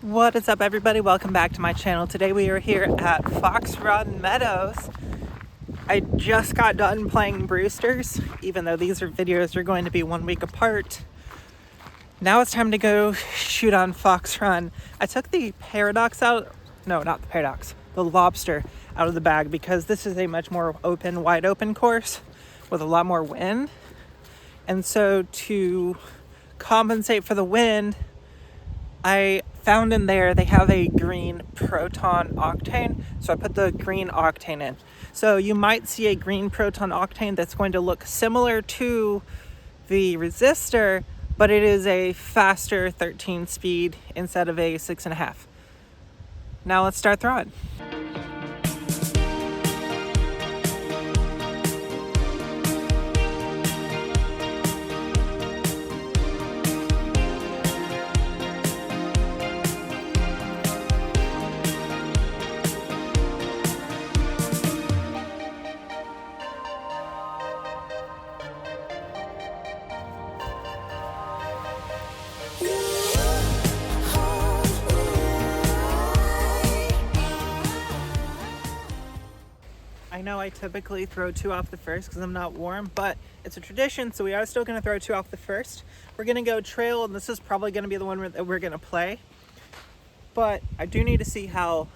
What is up, everybody? Welcome back to my channel. Today we are here at Fox Run Meadows. I just got done playing Brewsters, even though these videos are going to be 1 week apart. Now it's time to go shoot on Fox Run. I took the Paradox out, no, not the Paradox, the Lobster out of the bag because this is a much more open, wide open course with a lot more wind. And so to compensate for the wind, I found in there they have a green proton octane, so I put the green octane in. So you might see a green proton octane that's going to look similar to the resistor, but it is a faster 13 speed instead of a 6.5. Now let's start throwing. I know I typically throw 2 off the first because I'm not warm, but it's a tradition, so we are still going to throw 2 off the first. We're going to go trail, and this is probably going to be the one that we're going to play. But I do need to see how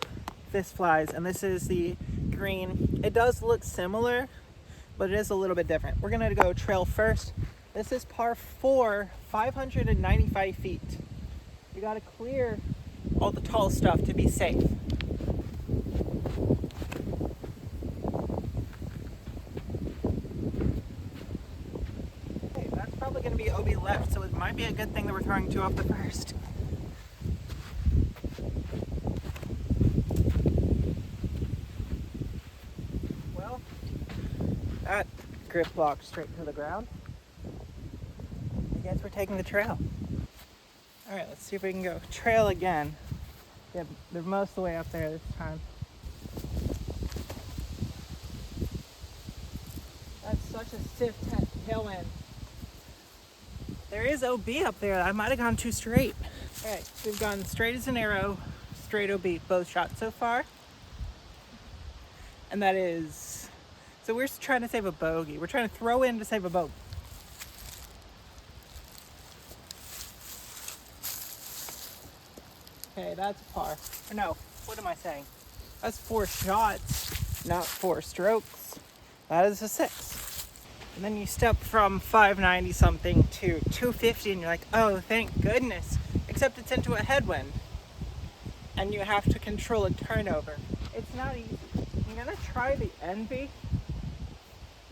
this flies, and this is the green. It does look similar, but it is a little bit different. We're going to go trail first. This is par 4, 595 feet. You got to clear all the tall stuff to be safe. Probably going to be OB left, so it might be a good thing that we're throwing 2 off the first. Well, that grip locked straight to the ground. I guess we're taking the trail. Alright, let's see if we can go trail again. Yeah, they're most of the way up there this time. That's such a stiff tailwind. There is OB up there. I might have gone too straight. All right, we've gone straight as an arrow, straight OB, both shots so far. And that is, so we're trying to save a bogey. We're trying to throw in to save a bogey. Okay, that's a par. Or no, what am I saying? That's 4 shots, not 4 strokes. That is a 6. And then you step from 590 something to 250 and you're like, oh, thank goodness. Except it's into a headwind. And you have to control a turnover. It's not easy. I'm gonna try the Envy.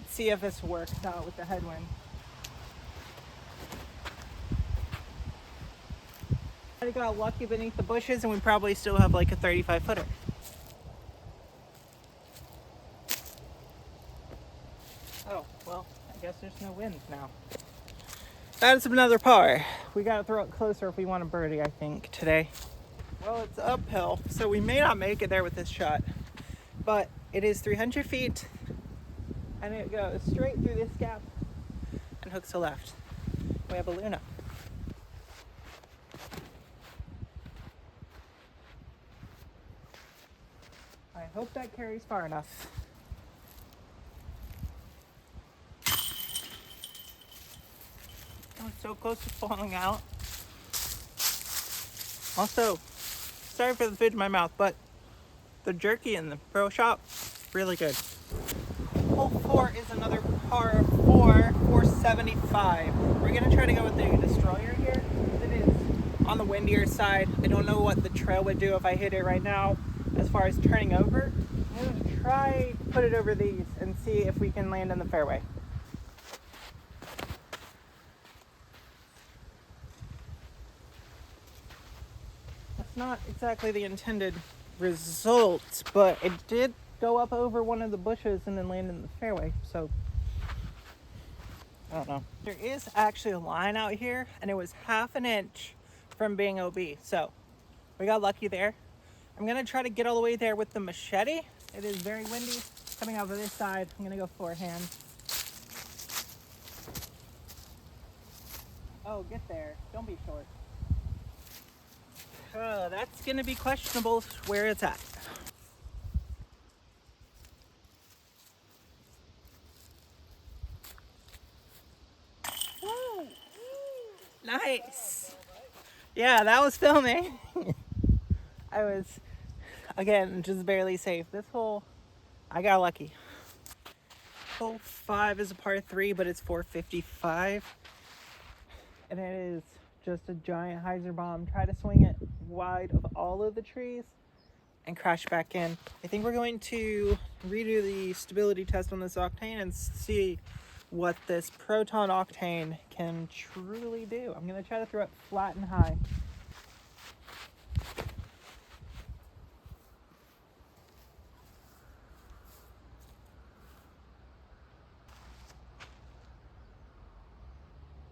See if this works out with the headwind. I got lucky beneath the bushes and we probably still have like a 35 footer. Oh, well, I guess there's no wind now. That's another par. We gotta throw it closer if we want a birdie, I think, today. Well, it's uphill, so we may not make it there with this shot. But it is 300 feet, and it goes straight through this gap and hooks to left. We have a Luna. I hope that carries far enough. I'm so close to falling out. Also, sorry for the food in my mouth, but the jerky in the pro shop, really good. Hole 4 is another par 4, 475. We're gonna try to go with the Destroyer here. It is on the windier side. I don't know what the trail would do if I hit it right now as far as turning over. I'm gonna try put it over these and see if we can land in the fairway. Not exactly the intended result, but it did go up over one of the bushes and then land in the fairway, so I don't know. There is actually a line out here and it was half an inch from being OB, so we got lucky there. I'm gonna try to get all the way there with the machete. It is very windy coming out of this side. I'm gonna go forehand. Oh, get there, don't be short. That's gonna be questionable where it's at. Woo. Nice. Yeah, that was filming. I was, again, just barely safe. This hole, I got lucky. Hole 5 is a par 3, but it's 455. And it is just a giant hyzer bomb. Try to swing it wide of all of the trees and crash back in. I think we're going to redo the stability test on this octane and see what this proton octane can truly do. I'm gonna try to throw it flat and high.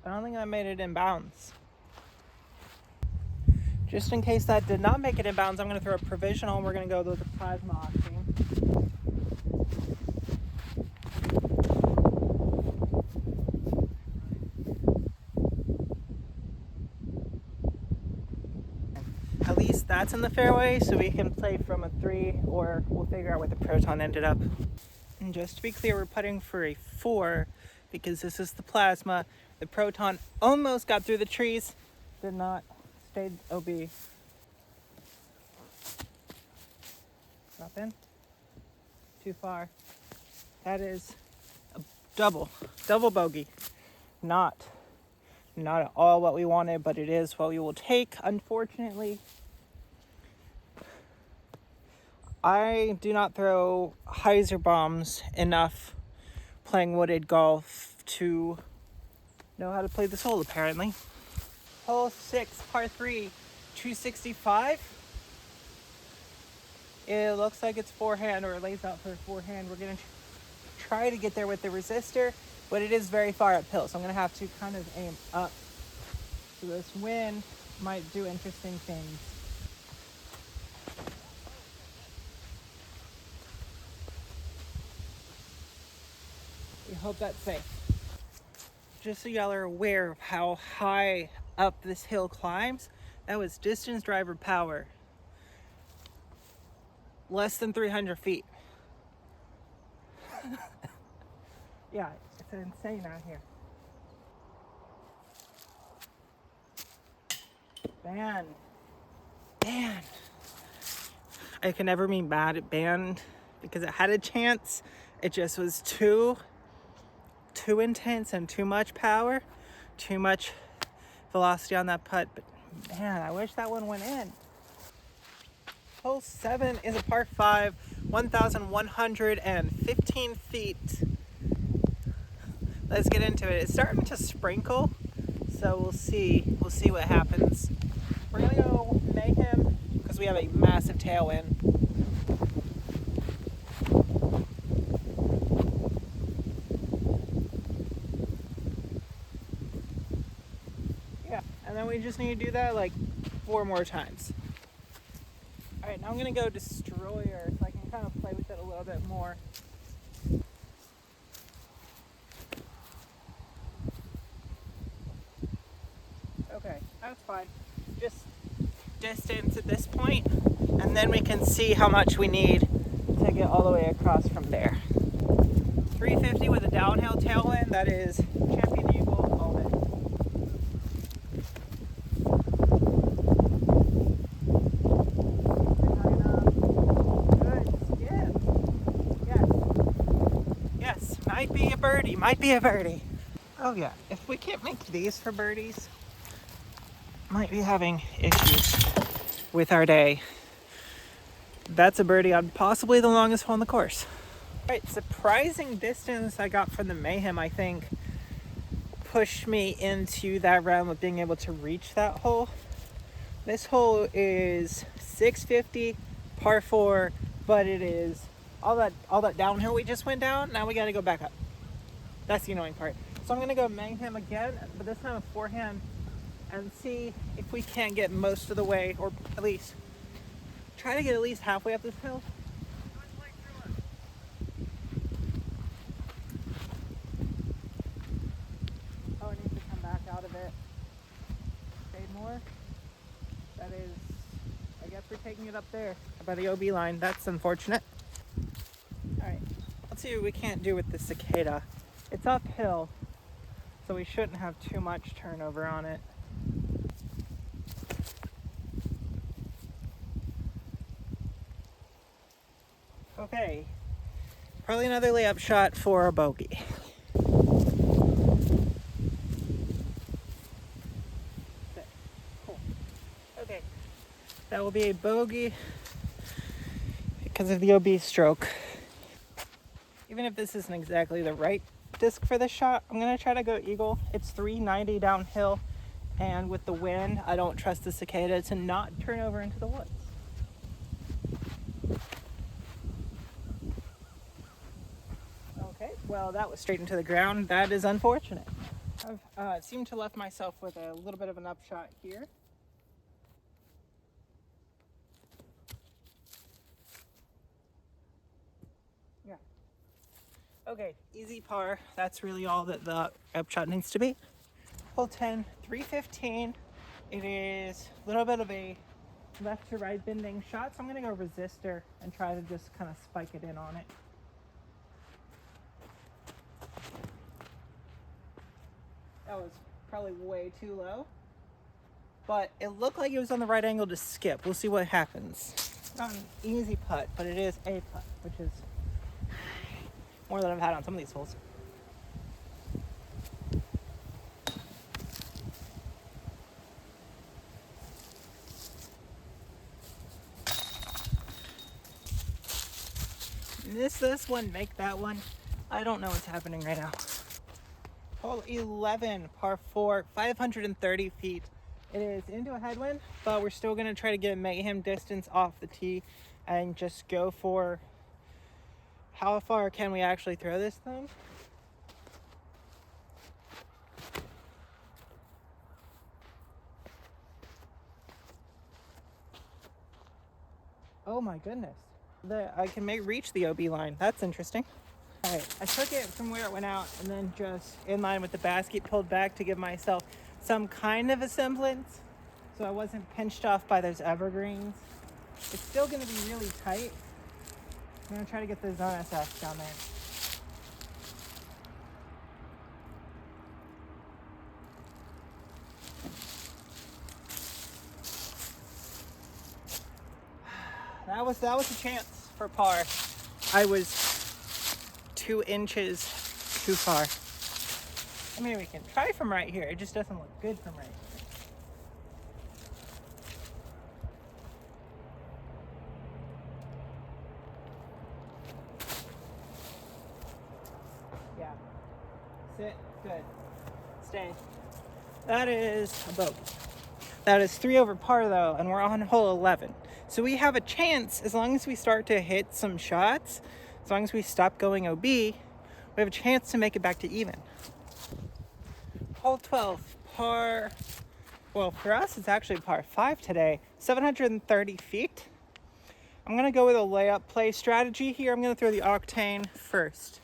I don't think I made it in bounds. Just in case that did not make it in bounds, I'm going to throw a provisional and we're going to go with the plasma octane. At least that's in the fairway, so we can play from a 3, or we'll figure out where the proton ended up. And just to be clear, we're putting for a 4 because this is the plasma. The proton almost got through the trees, did not, stayed OB. Drop in. Too far. That is a double bogey. Not at all what we wanted, but it is what we will take, unfortunately. I do not throw hyzer bombs enough playing wooded golf to know how to play this hole, apparently. Hole 6, par 3, 265. It looks like it's forehand, or it lays out for a forehand. We're going to try to get there with the resistor, but it is very far uphill, so I'm going to have to kind of aim up. So this wind might do interesting things. We hope that's safe. Just so y'all are aware of how high up this hill climbs, that was distance driver power. Less than 300 feet. Yeah, it's insane out here. Man. I can never be mad at band because it had a chance. It just was too intense and too much power, too much velocity on that putt. But man, I wish that one went in. Hole 7 is a par 5, 1,115 feet. Let's get into it. It's starting to sprinkle, so we'll see what happens. We're gonna go Mayhem because we have a massive tailwind. Yeah, and then we just need to do that like 4 more times. All right, now I'm gonna go Destroyer so I can kind of play with it a little bit more. Okay, that's fine. Just distance at this point, and then we can see how much we need to get all the way across from there. 350 with a downhill tailwind, that is Champion Eagle all day. Might be a birdie. Oh yeah, if we can't make these for birdies, might be having issues with our day. That's a birdie on possibly the longest hole on the course. All right, surprising distance I got from the Mayhem, I think, pushed me into that realm of being able to reach that hole. This hole is 650, par 4, but it is all that downhill we just went down. Now we got to go back up. That's the annoying part. So I'm gonna go Mayhem again, but this time a forehand, and see if we can't get most of the way, or at least try to get at least halfway up this hill. Oh, I need to come back out of it. Fade more. That is for taking it up there by the OB line. That's unfortunate. All right, let's see what we can't do with the cicada. It's uphill, so we shouldn't have too much turnover on it. Okay, probably another layup shot for a bogey. Cool. Okay, that will be a bogey because of the OB stroke. Even if this isn't exactly the right disc for this shot, I'm gonna try to go eagle. It's 390 downhill, and with the wind, I don't trust the cicada to not turn over into the woods. Okay, well, that was straight into the ground. That is unfortunate. I've seemed to left myself with a little bit of an upshot here. Yeah. Okay, easy par. That's really all that the upshot needs to be. Hole 10, 315. It is a little bit of a left to right bending shot, so I'm gonna go resistor and try to just kind of spike it in on it. That was probably way too low, but it looked like it was on the right angle to skip. We'll see what happens. Not an easy putt, but it is a putt, which is more than I've had on some of these holes. Miss this one, make that one. I don't know what's happening right now. Hole 11, par 4, 530 feet. It is into a headwind, but we're still gonna try to get a mayhem distance off the tee and just go for how far can we actually throw this thing. Oh my goodness. I can reach the OB line. That's interesting. All right, I took it from where it went out and then just in line with the basket pulled back to give myself some kind of a semblance so I wasn't pinched off by those evergreens. It's still gonna be really tight. I'm gonna try to get the Zone SF down there. That was a chance for par. I was 2 inches too far. I mean, we can try from right here. It just doesn't look good from right here. Yeah. Sit. Good. Stay. That is a bogey. That is 3 over par though, and we're on hole 11. So we have a chance, as long as we start to hit some shots, as long as we stop going OB, we have a chance to make it back to even. Hole 12, par, well, for us, it's actually par 5 today, 730 feet. I'm gonna go with a layup play strategy here. I'm gonna throw the octane first.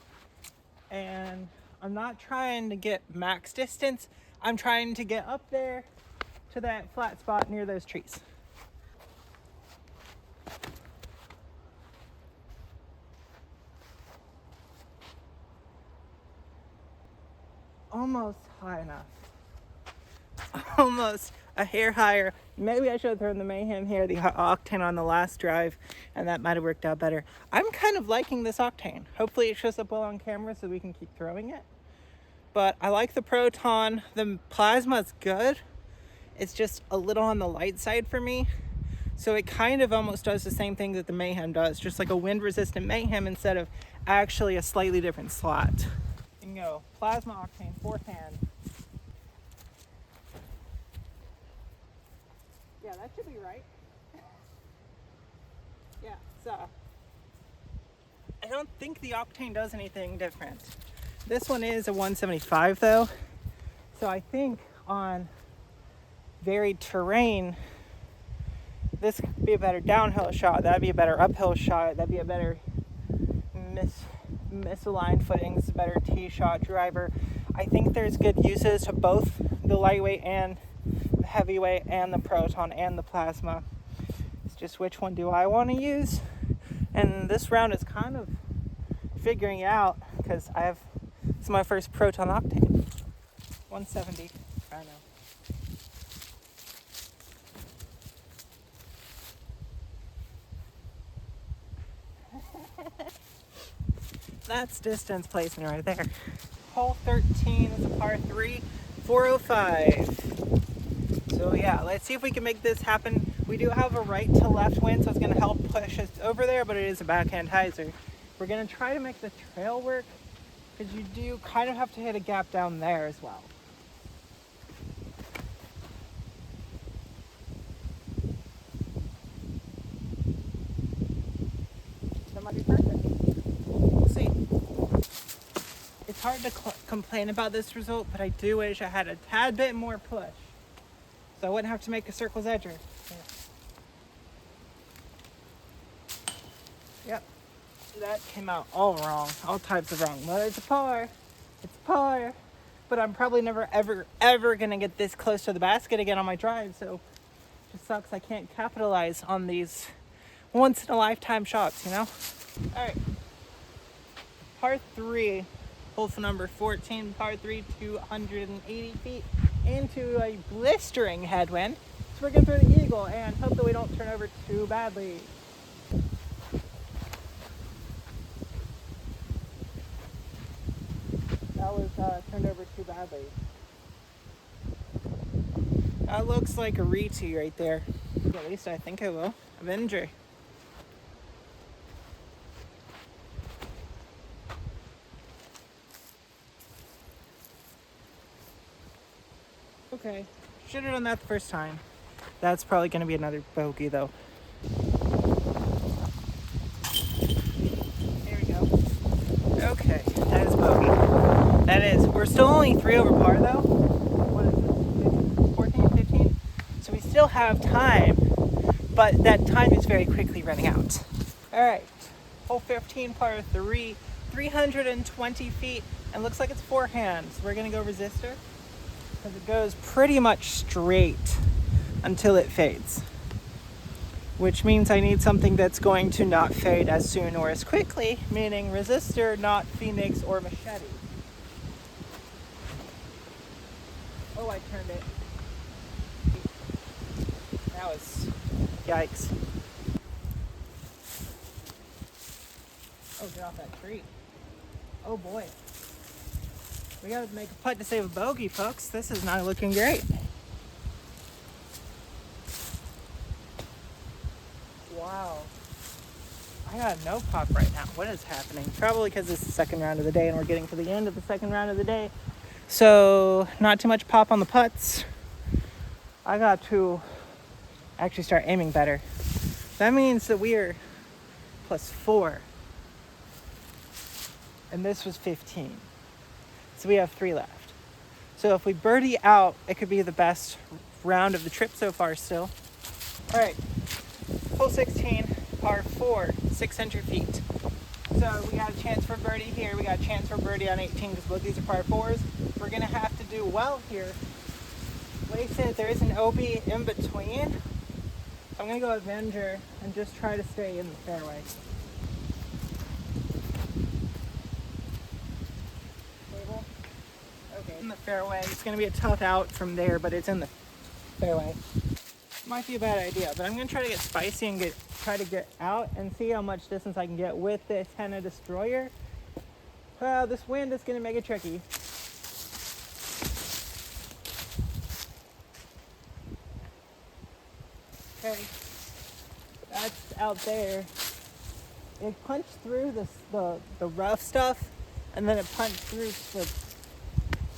And I'm not trying to get max distance. I'm trying to get up there to that flat spot near those trees. Almost high enough. Almost a hair higher. Maybe I should have thrown the mayhem here, the octane on the last drive, and that might have worked out better. I'm kind of liking this octane. Hopefully it shows up well on camera so we can keep throwing it. But I like the Proton. The plasma's good. It's just a little on the light side for me. So it kind of almost does the same thing that the Mayhem does, just like a wind-resistant Mayhem instead of actually a slightly different slot. You can go plasma octane, fourth hand. Yeah, that should be right. Yeah, so I don't think the octane does anything different. This one is a 175 though, so I think on varied terrain, this could be a better downhill shot, that'd be a better uphill shot, that'd be a better misaligned footings, better tee shot driver. I think there's good uses to both the lightweight and the heavyweight and the Proton and the plasma. just which one do I want to use. And this round is kind of figuring it out because it's my first proton octane. 170, I know. That's distance placement right there. Hole 13 is a par 3, 405. So yeah, let's see if we can make this happen. We do have a right to left wind, so it's going to help push us over there, but it is a backhand hyzer. We're going to try to make the trail work, because you do kind of have to hit a gap down there as well. That might be perfect. We'll see. It's hard to complain about this result, but I do wish I had a tad bit more push, so I wouldn't have to make a circle's edger. Yeah. Yep, that came out all wrong, all types of wrong. But it's a par. It's a par. But I'm probably never, ever going to get this close to the basket again on my drive, so it just sucks I can't capitalize on these once-in-a-lifetime shots, you know? All right. Par 3, hole number 14, par 3, 280 feet into a blistering headwind. So we're going to throw the eagle and hope that we don't turn over too badly. That was turned over too badly. That looks like a retee right there. At least I think I will. Avenger. Okay. Should have done that the first time. That's probably going to be another bogey though. There we go. Okay, that is bogey. That is. We're still only 3 over par though. What is this? 14, 15? So we still have time, but that time is very quickly running out. Alright, hole 15, par 3, 320 feet, and looks like it's forehand. So we're going to go resistor, because it goes pretty much straight until it fades. Which means I need something that's going to not fade as soon or as quickly, meaning resistor, not Phoenix or machete. Oh, I turned it. That was, yikes. Oh, get off that tree. Oh boy. We gotta make a putt to save a bogey, folks. This is not looking great. Wow. I got no pop right now. What is happening? Probably because it's the second round of the day and we're getting to the end of the second round of the day. So, not too much pop on the putts. I got to actually start aiming better. That means that we are +4. And this was 15. So we have 3 left. So if we birdie out, it could be the best round of the trip so far still. All right, hole 16, par 4, 600 feet. So we got a chance for birdie here. We got a chance for birdie on 18 because both these are par 4s. We're gonna have to do well here. Like I said, there is an OB in between. So I'm gonna go Avenger and just try to stay in the fairway. Okay, in the fairway. It's going to be a tough out from there, but it's in the fairway. Might be a bad idea, but I'm going to try to get spicy and try to get out and see how much distance I can get with this Henna Destroyer. Well, this wind is going to make it tricky. Okay, that's out there. It punched through the rough stuff, and then it punched through the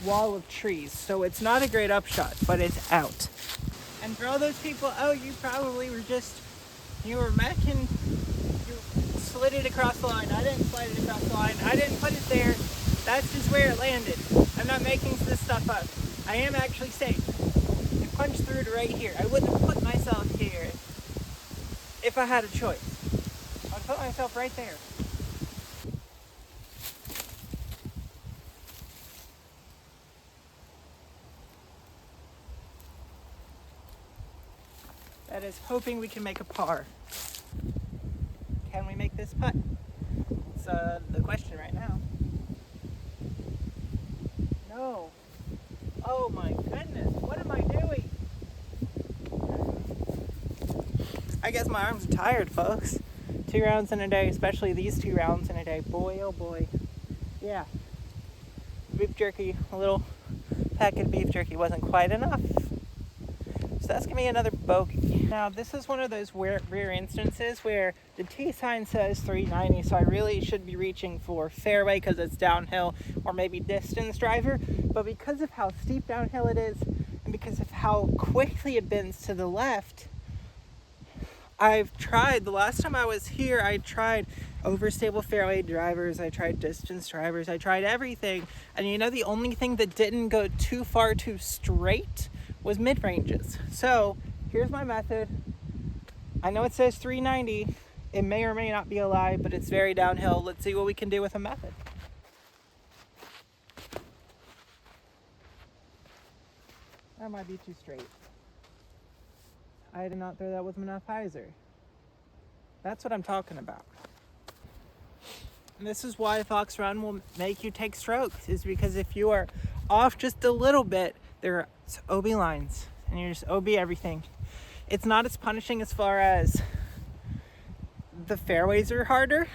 wall of trees. So it's not a great upshot, but it's out. And for all those people, oh, you probably were you were mecking, you slid it across the line. I didn't slide it across the line. I didn't put it there. That's just where it landed. I'm not making this stuff up. I am actually safe. It punched through to right here. I wouldn't have put myself here if I had a choice. I'd put myself right there. that is hoping we can make a par. Can we make this putt? It's the question right now. No. Oh my goodness, what am I doing? I guess my arms are tired, folks. 2 rounds in a day, especially these 2 rounds in a day. Boy, oh boy. Yeah. Beef jerky, a little packet of beef jerky wasn't quite enough. So that's gonna be another bogey. Now, this is one of those rare instances where the T sign says 390, so I really should be reaching for fairway because it's downhill, or maybe distance driver. But because of how steep downhill it is, and because of how quickly it bends to the left, I've tried, the last time I was here, I tried overstable fairway drivers, I tried distance drivers, I tried everything. And you know, the only thing that didn't go too far too straight was mid-ranges. So here's my method. I know it says 390. It may or may not be a lie, but it's very downhill. Let's see what we can do with a method. That might be too straight. I did not throw that with enough hyzer. That's what I'm talking about. And this is why Fox Run will make you take strokes, is because if you are off just a little bit, there are OB lines, and you just OB everything. It's not as punishing as far as the fairways are harder.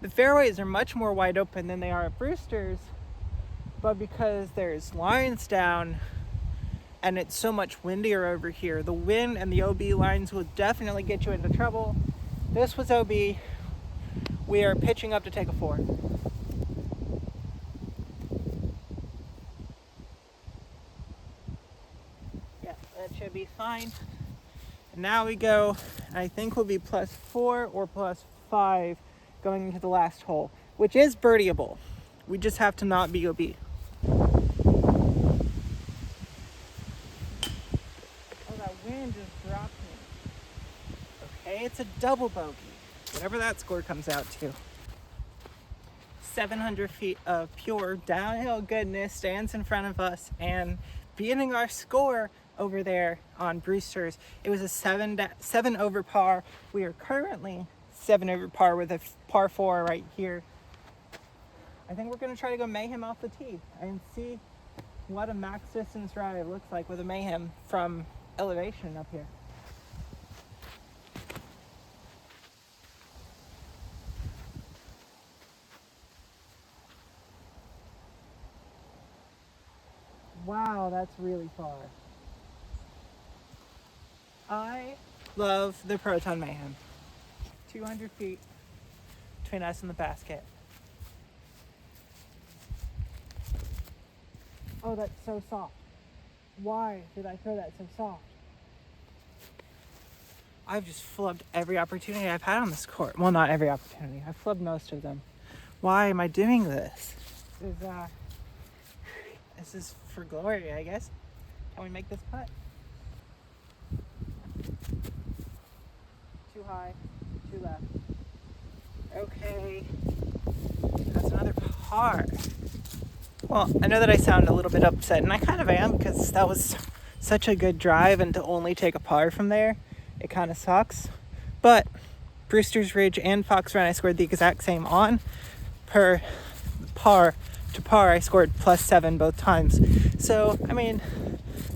The fairways are much more wide open than they are at Brewster's, but because there's lines down, and it's so much windier over here, the wind and the OB lines will definitely get you into trouble. This was OB. We are pitching up to take a 4. Yeah, that should be fine. And now we go, I think we'll be +4 or +5 going into the last hole, which is birdieable. We just have to not be OB. It's a double bogey, whatever that score comes out to. 700 feet of pure downhill goodness stands in front of us, and beating our score over there on Brewster's, it was a 7 over par. We are currently 7 over par with a par 4 right here. I think we're going to try to go Mayhem off the tee and see what a max distance drive looks like with a Mayhem from elevation up here. Wow, that's really far. I love the Proton Mayhem. 200 feet between us and the basket. Oh, that's so soft. Why did I throw that so soft? I've just flubbed every opportunity I've had on this court. Well, not every opportunity. I've flubbed most of them. Why am I doing this? This is for glory, I guess. Can we make this putt? Too high, too left. Okay, that's another par. Well, I know that I sound a little bit upset, and I kind of am, because that was such a good drive, and to only take a par from there, it kind of sucks. But Brewster's Ridge and Fox Run, I scored the exact same on. Per par to par, I scored +7 both times. So, I mean,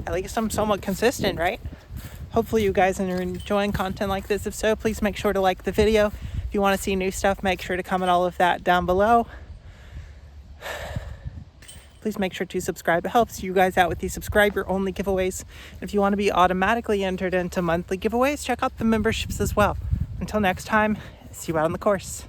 at least I'm somewhat consistent, right? Hopefully you guys are enjoying content like this. If so, please make sure to like the video. If you want to see new stuff, make sure to comment all of that down below. Please make sure to subscribe. It helps you guys out with these subscriber-only giveaways. If you want to be automatically entered into monthly giveaways, check out the memberships as well. Until next time, see you out on the course.